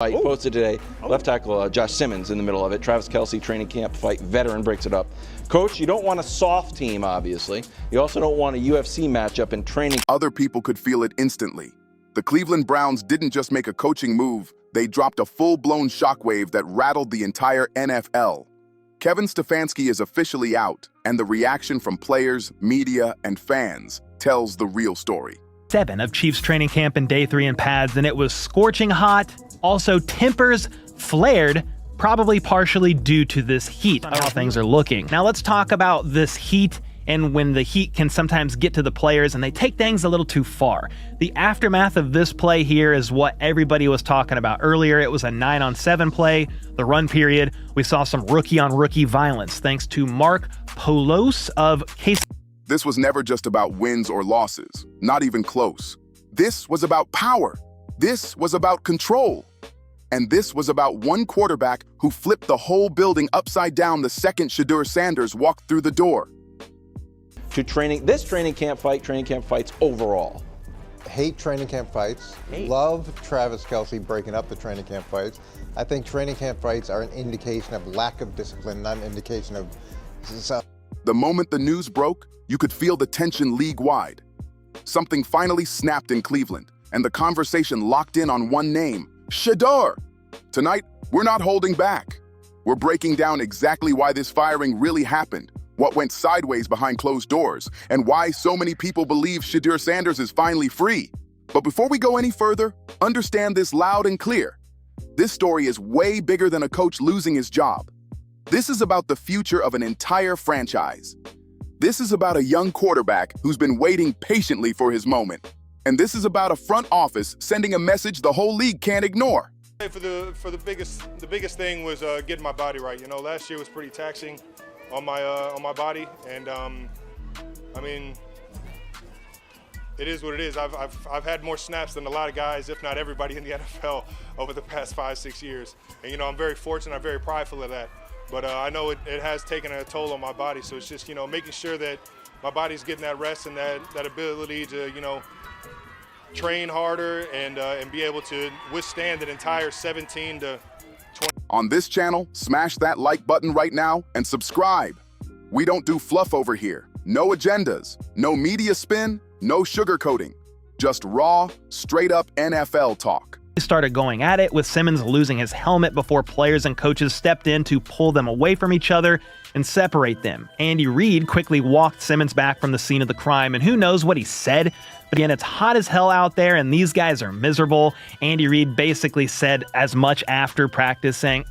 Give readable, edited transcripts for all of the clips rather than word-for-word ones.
He posted today, left tackle Josh Simmons in the middle of it. Travis Kelce, training camp fight, veteran, breaks it up. Coach, you don't want a soft team, obviously. You also don't want a UFC matchup in training. Other people could feel it instantly. The Cleveland Browns didn't just make a coaching move, they dropped a full-blown shockwave that rattled the entire NFL. Kevin Stefanski is officially out, and the reaction from players, media, and fans tells the real story. 7 of Chiefs training camp in day 3 in pads, and it was scorching hot. Also, tempers flared, probably partially due to this heat, how things are looking. Now let's talk about this heat and when the heat can sometimes get to the players and they take things a little too far. The aftermath of this play here is what everybody was talking about earlier. It was a 9-on-7 play, the run period. We saw some rookie-on-rookie violence thanks to Mark Polos of Case. This was never just about wins or losses, not even close. This was about power. This was about control. And this was about one quarterback who flipped the whole building upside down the second Shedeur Sanders walked through the door. To this training camp fights overall. Hate training camp fights. Love Travis Kelce breaking up the training camp fights. I think training camp fights are an indication of lack of discipline, not an indication of... The moment the news broke, you could feel the tension league-wide. Something finally snapped in Cleveland, and the conversation locked in on one name, Shedeur. Tonight, we're not holding back. We're breaking down exactly why this firing really happened, what went sideways behind closed doors, and why so many people believe Shedeur Sanders is finally free. But before we go any further, understand this loud and clear. This story is way bigger than a coach losing his job. This is about the future of an entire franchise. This is about a young quarterback who's been waiting patiently for his moment. And this is about a front office sending a message the whole league can't ignore. For the biggest thing was getting my body right. You know, last year was pretty taxing on my body, and I mean, it is what it is. I've had more snaps than a lot of guys, if not everybody in the NFL over the past 5-6 years. And you know, I'm very fortunate. I'm very prideful of that. But I know it has taken a toll on my body. So it's just, you know, making sure that my body's getting that rest and that ability to, you know, train harder and be able to withstand an entire 17 to 20. On this channel, smash that like button right now and subscribe. We don't do fluff over here. No agendas, no media spin, no sugarcoating. Just raw, straight-up NFL talk. Started going at it, with Simmons losing his helmet before players and coaches stepped in to pull them away from each other and separate them. Andy Reid quickly walked Simmons back from the scene of the crime, and who knows what he said. But again, it's hot as hell out there, and these guys are miserable. Andy Reid basically said as much after practice, saying,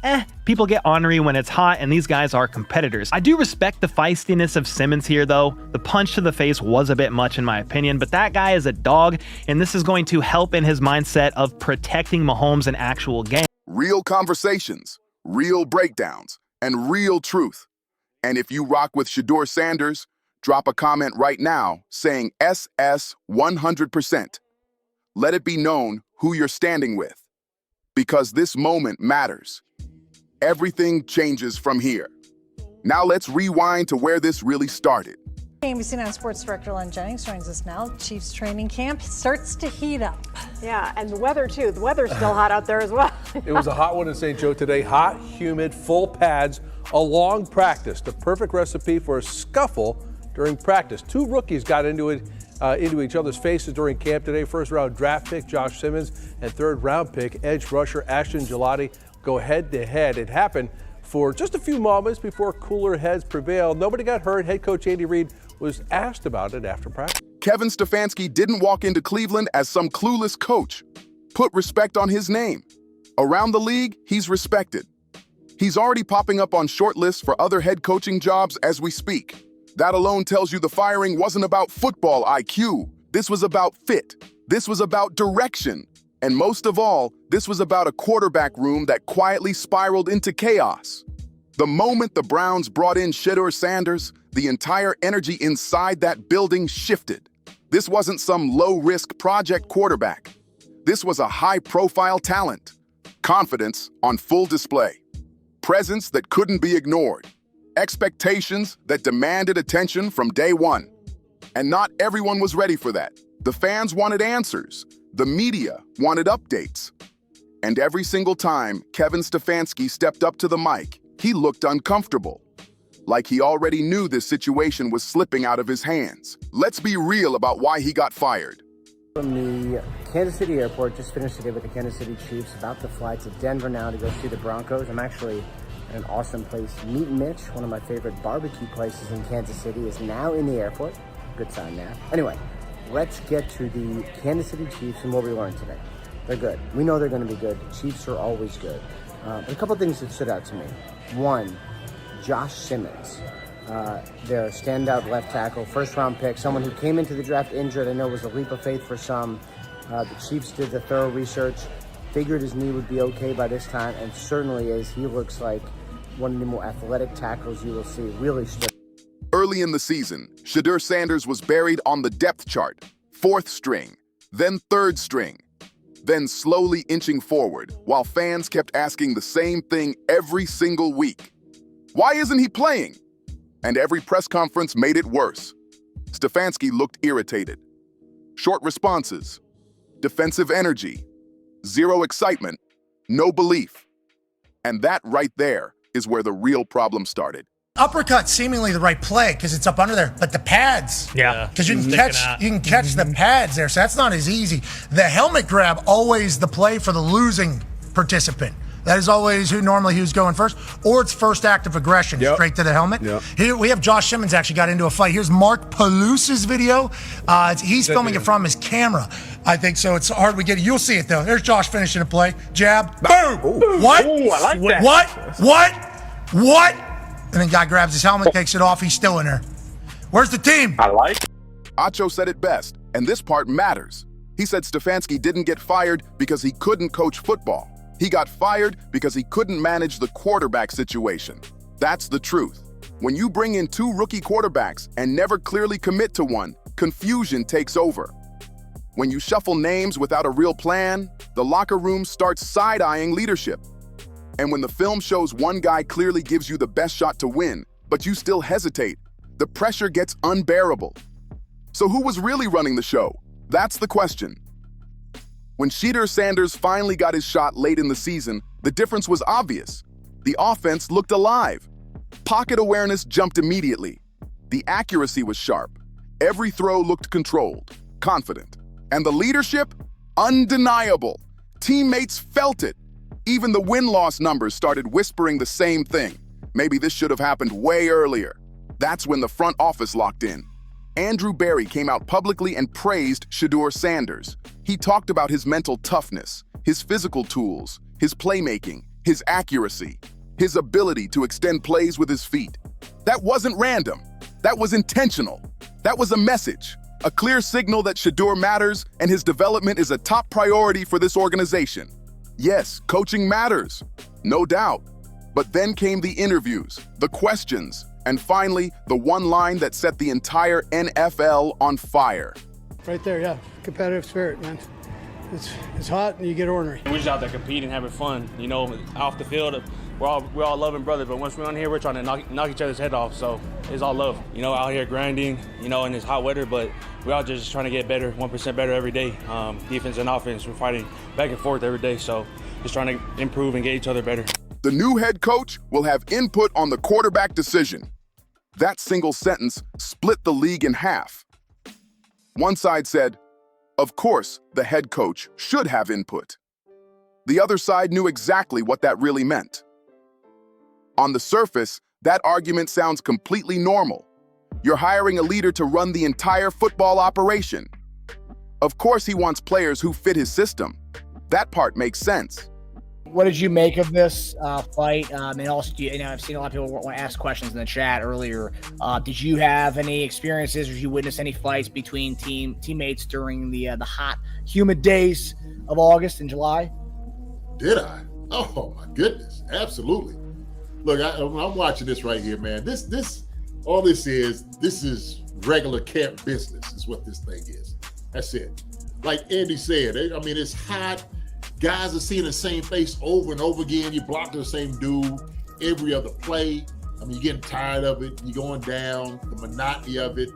people get ornery when it's hot, and these guys are competitors. I do respect the feistiness of Simmons here, though. The punch to the face was a bit much in my opinion, but that guy is a dog, and this is going to help in his mindset of protecting Mahomes in actual game. Real conversations, real breakdowns, and real truth. And if you rock with Shedeur Sanders, drop a comment right now saying SS 100%. Let it be known who you're standing with, because this moment matters. Everything changes from here. Now let's rewind to where this really started. ABC 9 Sports Director Len Jennings joins us now. Chiefs training camp starts to heat up. Yeah, and the weather too. The weather's still hot out there as well. It was a hot one in St. Joe today. Hot, humid, full pads, a long practice. The perfect recipe for a scuffle during practice. 2 rookies got into each other's faces during camp today. First round draft pick Josh Simmons and 3rd round pick edge rusher Ashton Gelati go head to head. It happened for just a few moments before cooler heads prevailed. Nobody got hurt. Head coach Andy Reid was asked about it after practice. Kevin Stefanski didn't walk into Cleveland as some clueless coach. Put respect on his name. Around the league, he's respected. He's already popping up on short lists for other head coaching jobs as we speak. That alone tells you the firing wasn't about football IQ. This was about fit. This was about direction. And most of all, this was about a quarterback room that quietly spiraled into chaos. The moment the Browns brought in Shedeur Sanders, the entire energy inside that building shifted. This wasn't some low-risk project quarterback. This was a high-profile talent. Confidence on full display. Presence that couldn't be ignored. Expectations that demanded attention from day one. And not everyone was ready for that. The fans wanted answers. The media wanted updates. And every single time Kevin Stefanski stepped up to the mic, he looked uncomfortable. Like he already knew this situation was slipping out of his hands. Let's be real about why he got fired. From the Kansas City airport, just finished today with the Kansas City Chiefs, about to fly to Denver now to go see the Broncos. I'm actually at an awesome place. Meet Mitch, one of my favorite barbecue places in Kansas City, is now in the airport. Good sign there. Anyway, let's get to the Kansas City Chiefs and what we learned today. They're good. We know they're going to be good. The Chiefs are always good. But a couple of things that stood out to me. One, Josh Simmons, their standout left tackle, first-round pick, someone who came into the draft injured. I know it was a leap of faith for some. The Chiefs did the thorough research, figured his knee would be okay by this time, and certainly is. He looks like one of the more athletic tackles you will see. Really stood. Early in the season, Shedeur Sanders was buried on the depth chart, 4th string, then 3rd string, then slowly inching forward, while fans kept asking the same thing every single week. Why isn't he playing? And every press conference made it worse. Stefanski looked irritated. Short responses, defensive energy, zero excitement, no belief. And that right there is where the real problem started. Uppercut seemingly the right play because it's up under there, but the pads. Yeah. Because you can catch the pads there, so that's not as easy. The helmet grab, always the play for the losing participant. That is always who's going first, or it's first act of aggression, straight to the helmet. Here we have Josh Simmons actually got into a fight. Here's Mark Palouse's video. He's filming it from his camera, I think, so it's hard to get it. You'll see it though. There's Josh finishing a play. Jab, boom. Ooh. What? Ooh, I like that. What? And then guy grabs his helmet, takes it off. He's still in there. Where's the team? I like it. Acho said it best, and this part matters. He said Stefanski didn't get fired because he couldn't coach football. He got fired because he couldn't manage the quarterback situation. That's the truth. When you bring in 2 rookie quarterbacks and never clearly commit to one, confusion takes over. When you shuffle names without a real plan, the locker room starts side-eyeing leadership. And when the film shows one guy clearly gives you the best shot to win, but you still hesitate, the pressure gets unbearable. So who was really running the show? That's the question. When Shedeur Sanders finally got his shot late in the season, the difference was obvious. The offense looked alive. Pocket awareness jumped immediately. The accuracy was sharp. Every throw looked controlled, confident. And the leadership? Undeniable. Teammates felt it. Even the win-loss numbers started whispering the same thing. Maybe this should have happened way earlier. That's when the front office locked in. Andrew Berry came out publicly and praised Shedeur Sanders. He talked about his mental toughness, his physical tools, his playmaking, his accuracy, his ability to extend plays with his feet. That wasn't random. That was intentional. That was a message, a clear signal that Shedeur matters and his development is a top priority for this organization. Yes, coaching matters, no doubt. But then came the interviews, the questions, and finally, the one line that set the entire N.F.L. on fire. Right there, yeah. Competitive spirit, man. It's hot and you get ornery. We're just out there competing, having fun. You know, off the field, we're all loving brothers, but once we're on here, we're trying to knock each other's head off. So it's all love. You know, out here grinding, you know, in this hot weather, but we're all just trying to get better, 1% better every day. Defense and offense, we're fighting back and forth every day. So just trying to improve and get each other better. The new head coach will have input on the quarterback decision. That single sentence split the league in half. One side said, of course, the head coach should have input. The other side knew exactly what that really meant. On the surface, that argument sounds completely normal. You're hiring a leader to run the entire football operation. Of course, he wants players who fit his system. That part makes sense. What did you make of this fight? And also, you know, I've seen a lot of people want to ask questions in the chat earlier. Did you have any experiences, or did you witness any fights between teammates during the hot, humid days of August and July? Did I? Oh my goodness, absolutely. Look, I'm watching this right here, man. This is regular camp business. Is what this thing is. That's it. Like Andy said, I mean, it's hot. Guys are seeing the same face over and over again. You block the same dude every other play. I mean, you're getting tired of it. You're going down, the monotony of it.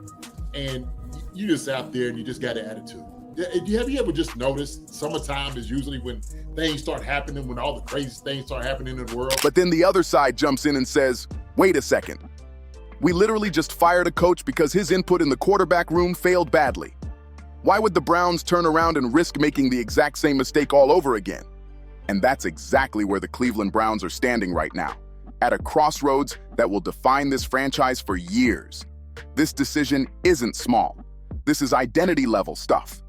And you just out there and you just got an attitude. Have you ever just noticed summertime is usually when things start happening, when all the crazy things start happening in the world? But then the other side jumps in and says, wait a second. We literally just fired a coach because his input in the quarterback room failed badly. Why would the Browns turn around and risk making the exact same mistake all over again? And that's exactly where the Cleveland Browns are standing right now, at a crossroads that will define this franchise for years. This decision isn't small. This is identity-level stuff.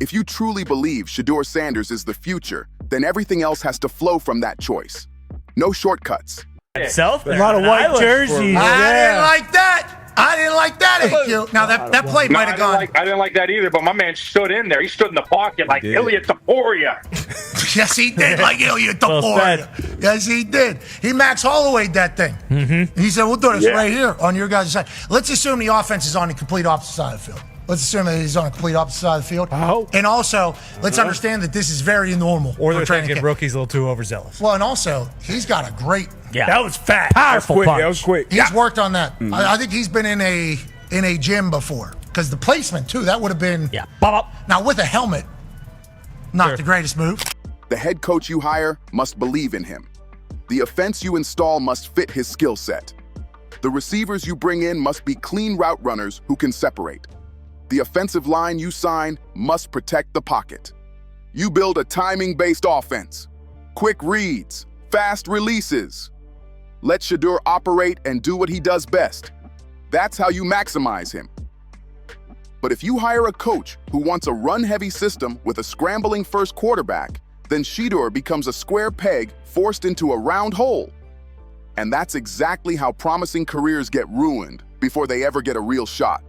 If you truly believe Shedeur Sanders is the future, then everything else has to flow from that choice. No shortcuts. A lot of white jerseys. I didn't like that. I didn't like that, AQ. Now, that play might have gone. I didn't like that either, but my man stood in there. He stood in the pocket like Ilya Taporia. Yes, he did, like Ilya Taporia. Yes, he did. He Max Holloway'd that thing. He said, we'll do this right here on your guys' side. Let's assume the offense is on the complete opposite side of the field. Let's assume that he's on a complete opposite side of the field. And also, let's understand that this is very normal. Or they're for training thinking camp. rookie's a little too overzealous. Well, and also, he's got a great... Yeah, that was fast. Powerful Quick. punch. That was quick. He's worked on that. I think he's been in a gym before. Because the placement, too, that would have been... Yeah. Now, with a helmet, not the greatest move. The head coach you hire must believe in him. The offense you install must fit his skill set. The receivers you bring in must be clean route runners who can separate. The offensive line you sign must protect the pocket. You build a timing-based offense. Quick reads, fast releases. Let Shedeur operate and do what he does best. That's how you maximize him. But if you hire a coach who wants a run-heavy system with a scrambling first quarterback, then Shedeur becomes a square peg forced into a round hole. And that's exactly how promising careers get ruined before they ever get a real shot.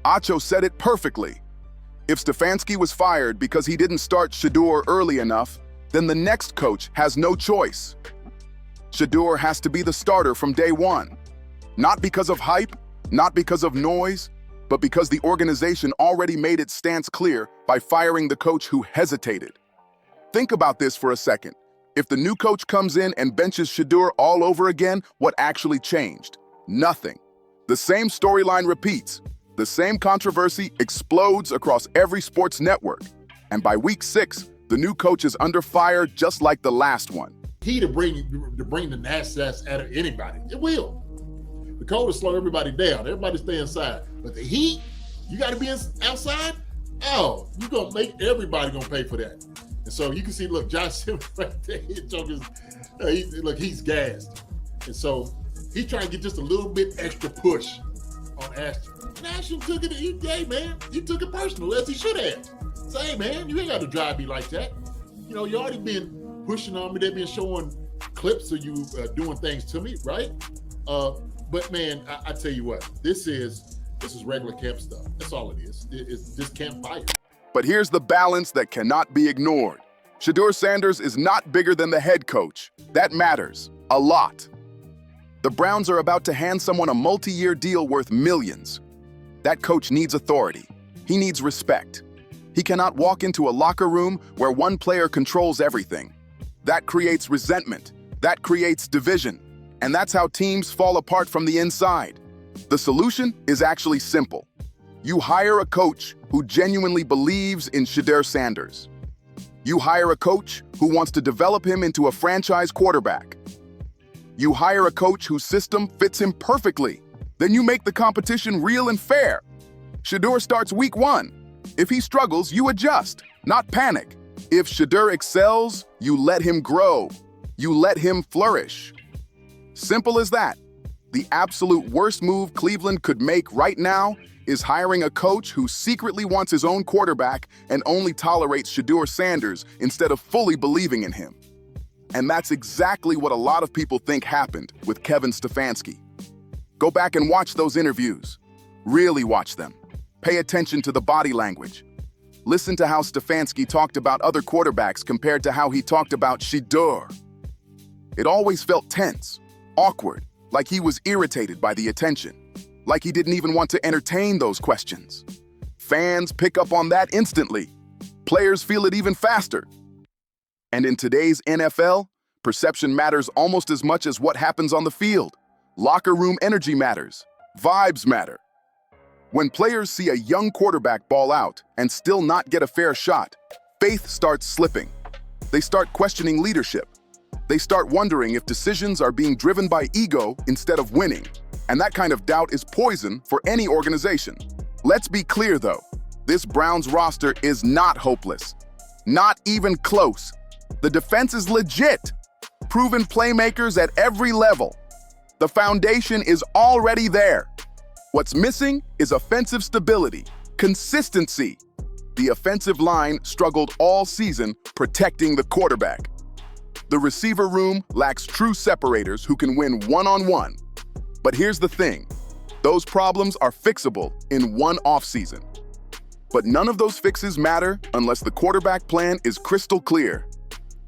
Acho said it perfectly. If Stefanski was fired because he didn't start Shedeur early enough, then the next coach has no choice. Shedeur has to be the starter from day one. Not because of hype, not because of noise, but because the organization already made its stance clear by firing the coach who hesitated. Think about this for a second. If the new coach comes in and benches Shedeur all over again, what actually changed? Nothing. The same storyline repeats. The same controversy explodes across every sports network. And by week 6, the new coach is under fire just like the last one. To bring the nastiness out of anybody. It will. The cold will slow everybody down. Everybody stay inside. But the heat, you got to be outside. Oh, you're gonna make everybody gonna pay for that. And so you can see, look, Josh Simmons right there. Look, he's gassed. And so he's trying to get just a little bit extra push on Ashton. And Ashton took it. Hey man, he took it personal as he should have. Say, hey man, you ain't got to drive me like that. You know, you already been pushing on me. They've been showing clips of you doing things to me, right? But man, I tell you what, this is regular camp stuff. That's all it is. It's just camp fire. But here's the balance that cannot be ignored. Shedeur Sanders is not bigger than the head coach. That matters a lot. The Browns are about to hand someone a multi-year deal worth millions. That coach needs authority. He needs respect. He cannot walk into a locker room where one player controls everything. That creates resentment. That creates division. And that's how teams fall apart from the inside. The solution is actually simple. You hire a coach who genuinely believes in Shedeur Sanders. You hire a coach who wants to develop him into a franchise quarterback. You hire a coach whose system fits him perfectly. Then you make the competition real and fair. Shedeur starts week 1. If he struggles, you adjust, not panic. If Shedeur excels, you let him grow. You let him flourish. Simple as that. The absolute worst move Cleveland could make right now is hiring a coach who secretly wants his own quarterback and only tolerates Shedeur Sanders instead of fully believing in him. And that's exactly what a lot of people think happened with Kevin Stefanski. Go back and watch those interviews. Really watch them. Pay attention to the body language. Listen to how Stefanski talked about other quarterbacks compared to how he talked about Shedeur. It always felt tense, awkward, like he was irritated by the attention, like he didn't even want to entertain those questions. Fans pick up on that instantly. Players feel it even faster. And in today's N.F.L., perception matters almost as much as what happens on the field. Locker room energy matters. Vibes matter. When players see a young quarterback ball out and still not get a fair shot, faith starts slipping. They start questioning leadership. They start wondering if decisions are being driven by ego instead of winning. And that kind of doubt is poison for any organization. Let's be clear though, this Browns roster is not hopeless. Not even close. The defense is legit. Proven playmakers at every level. The foundation is already there. What's missing is offensive stability, consistency. The offensive line struggled all season protecting the quarterback. The receiver room lacks true separators who can win one-on-one. But here's the thing, those problems are fixable in one offseason. But none of those fixes matter unless the quarterback plan is crystal clear.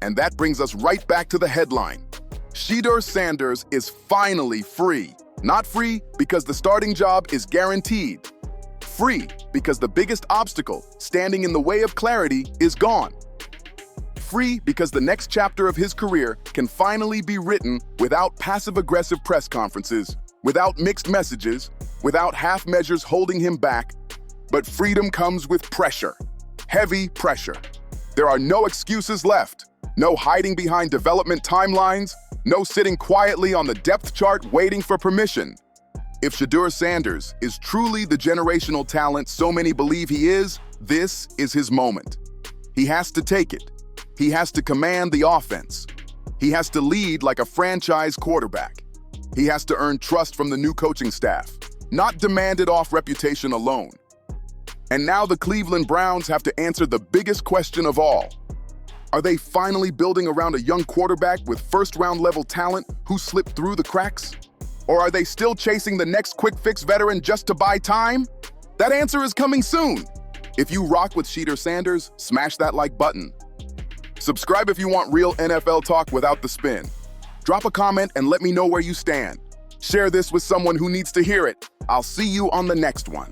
And that brings us right back to the headline. Shedeur Sanders is finally free. Not free because the starting job is guaranteed. Free because the biggest obstacle standing in the way of clarity is gone. Free because the next chapter of his career can finally be written without passive-aggressive press conferences, without mixed messages, without half measures holding him back. But freedom comes with pressure, heavy pressure. There are no excuses left, no hiding behind development timelines, no sitting quietly on the depth chart waiting for permission. If Shedeur Sanders is truly the generational talent so many believe he is, this is his moment. He has to take it. He has to command the offense. He has to lead like a franchise quarterback. He has to earn trust from the new coaching staff, not demand it off reputation alone. And now the Cleveland Browns have to answer the biggest question of all. Are they finally building around a young quarterback with first-round level talent who slipped through the cracks? Or are they still chasing the next quick-fix veteran just to buy time? That answer is coming soon. If you rock with Shedeur Sanders, smash that like button. Subscribe if you want real NFL talk without the spin. Drop a comment and let me know where you stand. Share this with someone who needs to hear it. I'll see you on the next one.